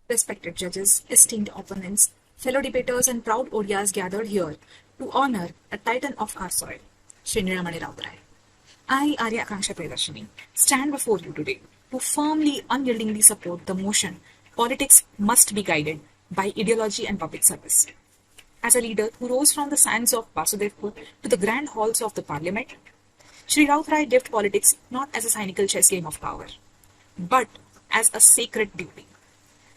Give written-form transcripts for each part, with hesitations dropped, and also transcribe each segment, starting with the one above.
Respected judges, esteemed opponents, fellow debaters, and proud Odias gathered here to honor a titan of our soil, Shri Nilamani Rautraya. I, Arya Akanksha Priyadarshini, stand before you today to firmly, unyieldingly support the motion politics must be guided by ideology and public service. As a leader who rose from the sands of Vasudevpur to the grand halls of the parliament, Shri Rautraya lived politics not as a cynical chess game of power, but as a sacred duty.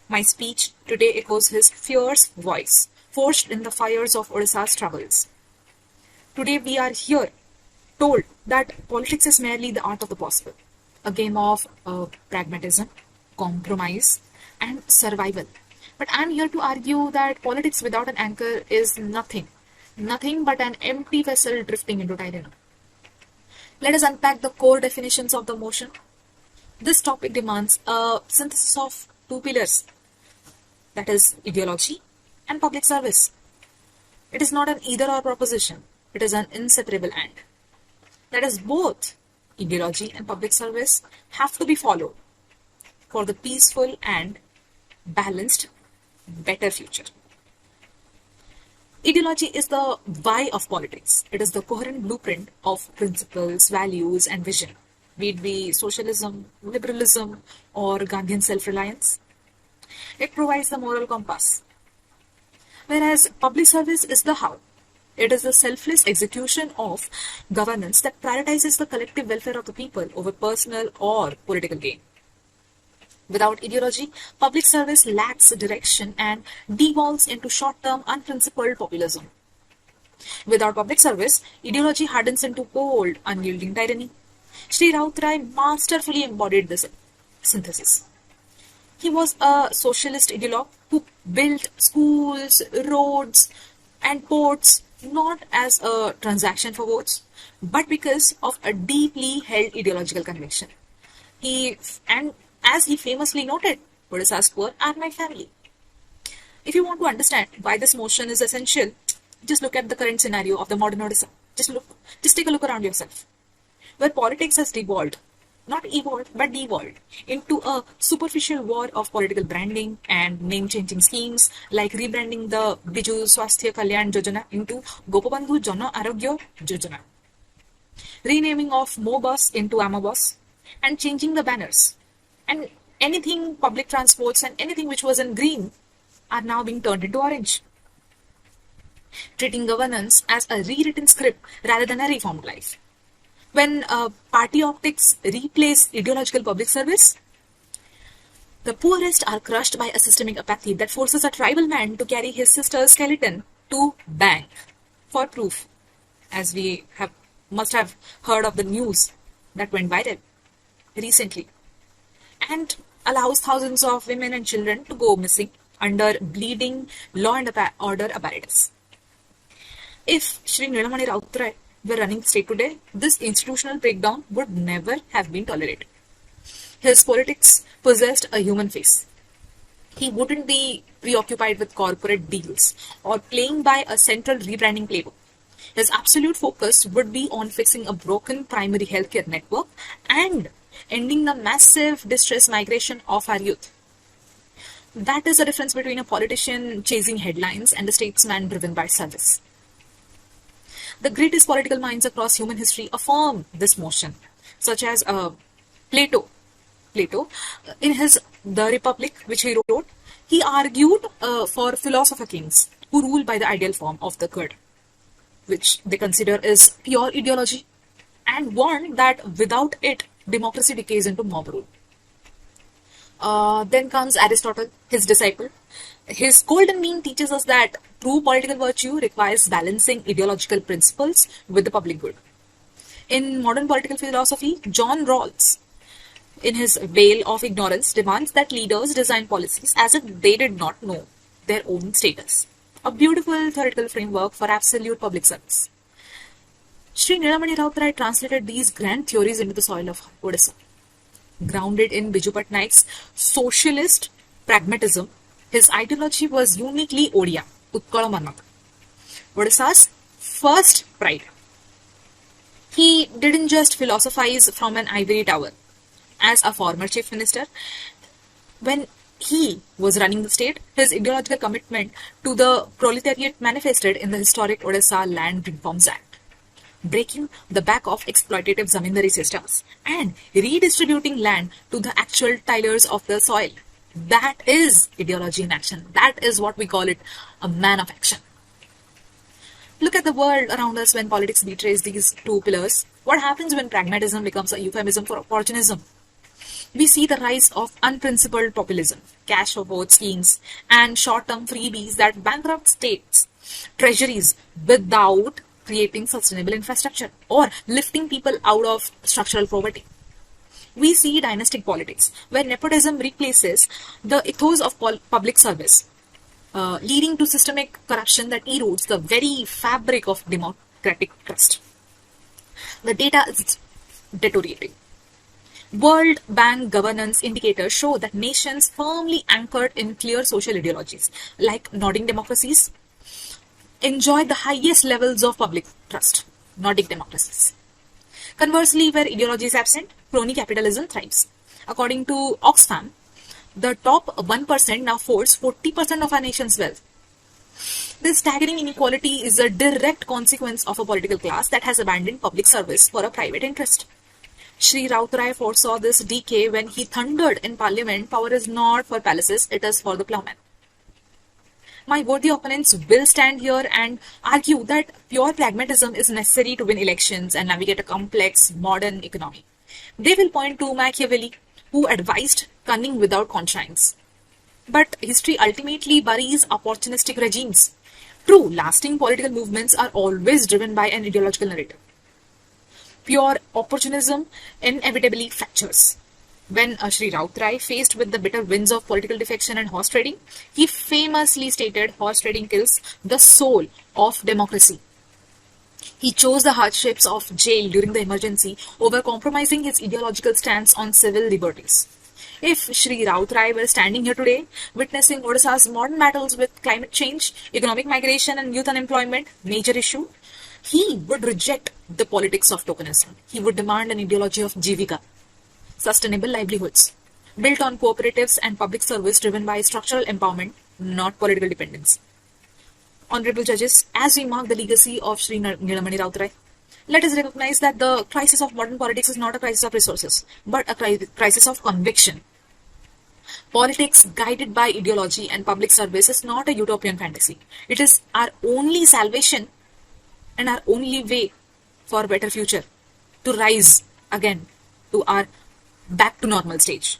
My speech today echoes his fierce voice, forged in the fires of Odisha's struggles. Today we are here, told that politics is merely the art of the possible, a game of pragmatism, compromise, and survival. But I'm here to argue that politics without an anchor is nothing but an empty vessel drifting into tyranny. Let us unpack the core definitions of the motion. This topic demands a synthesis of two pillars, that is, ideology and public service. It is not an either-or proposition, it is an inseparable and. That is, both ideology and public service have to be followed for the peaceful and balanced, better future. Ideology is the why of politics. It is the coherent blueprint of principles, values, and vision, be it be socialism, liberalism, or Gandhian self-reliance. It provides the moral compass. Whereas public service is the how. It is the selfless execution of governance that prioritizes the collective welfare of the people over personal or political gain. Without ideology, public service lacks direction and devolves into short-term, unprincipled populism. Without public service, ideology hardens into cold, unyielding tyranny. Shri Rautraya masterfully embodied this synthesis. He was a socialist ideologue who built schools, roads, and ports not as a transaction for votes, but because of a deeply held ideological conviction. As he famously noted, Odisha's poor are my family. If you want to understand why this motion is essential, just look at the current scenario of the modern Odisha. Just take a look around yourself, where politics has devolved, not evolved, but devolved into a superficial war of political branding and name-changing schemes like rebranding the Biju Swasthya Kalyan Yojana into Gopabandhu Jana Arogya Yojana, renaming of MoBus into AmaBus, and changing the banners. And anything public transports and anything which was in green are now being turned into orange, treating governance as a rewritten script rather than a reformed life. When party optics replace ideological public service, the poorest are crushed by a systemic apathy that forces a tribal man to carry his sister's skeleton to bank for proof, as we must have heard of the news that went viral recently, and allows thousands of women and children to go missing under bleeding law and order apparatus. If Shri Nilamani Rautraya were running the state today, this institutional breakdown would never have been tolerated. His politics possessed a human face. He wouldn't be preoccupied with corporate deals or playing by a central rebranding playbook. His absolute focus would be on fixing a broken primary healthcare network and ending the massive distress migration of our youth. That is the difference between a politician chasing headlines and a statesman driven by service. The greatest political minds across human history affirm this motion, such as Plato. Plato, in his The Republic, which he wrote, he argued for philosopher kings who rule by the ideal form of the good, which they consider is pure ideology, and warned that without it, democracy decays into mob rule. Then comes Aristotle, his disciple. His golden mean teaches us that true political virtue requires balancing ideological principles with the public good. In modern political philosophy, John Rawls, in his Veil of Ignorance, demands that leaders design policies as if they did not know their own status. A beautiful theoretical framework for absolute public service. Shri Nilamani Rautraya translated these grand theories into the soil of Odisha. Grounded in Biju Patnaik's socialist pragmatism, his ideology was uniquely Odia, Utkala Manna, Odisha's first pride. He didn't just philosophize from an ivory tower. As a former chief minister, when he was running the state, his ideological commitment to the proletariat manifested in the historic Odisha Land Reforms Act, breaking the back of exploitative zamindari systems and redistributing land to the actual tillers of the soil. That is ideology in action. That is what we call it, a man of action. Look at the world around us when politics betrays these two pillars. What happens when pragmatism becomes a euphemism for opportunism? We see the rise of unprincipled populism, cash for vote schemes, and short-term freebies that bankrupt states' treasuries without creating sustainable infrastructure or lifting people out of structural poverty. We see dynastic politics, where nepotism replaces the ethos of public service, leading to systemic corruption that erodes the very fabric of democratic trust. The data is deteriorating. World Bank governance indicators show that nations firmly anchored in clear social ideologies, like nodding democracies, enjoy the highest levels of public trust, Nordic democracies. Conversely, where ideology is absent, crony capitalism thrives. According to Oxfam, the top 1% now force 40% of our nation's wealth. This staggering inequality is a direct consequence of a political class that has abandoned public service for a private interest. Sri Rautarai foresaw this decay when he thundered in parliament, power is not for palaces, it is for the plowman. My worthy opponents will stand here and argue that pure pragmatism is necessary to win elections and navigate a complex modern economy. They will point to Machiavelli, who advised cunning without conscience. But history ultimately buries opportunistic regimes. True, lasting political movements are always driven by an ideological narrative. Pure opportunism inevitably fractures. When Sri Rautarai faced with the bitter winds of political defection and horse trading, he famously stated horse trading kills the soul of democracy. He chose the hardships of jail during the emergency over compromising his ideological stance on civil liberties. If Sri Rautarai were standing here today, witnessing Odisha's modern battles with climate change, economic migration and youth unemployment, major issue, he would reject the politics of tokenism. He would demand an ideology of Jivika, sustainable livelihoods, built on cooperatives and public service driven by structural empowerment, not political dependence. Honorable judges, as we mark the legacy of Sri Nilamani Rautarai, let us recognize that the crisis of modern politics is not a crisis of resources, but a crisis of conviction. Politics guided by ideology and public service is not a utopian fantasy. It is our only salvation and our only way for a better future to rise again to our back to normal stage.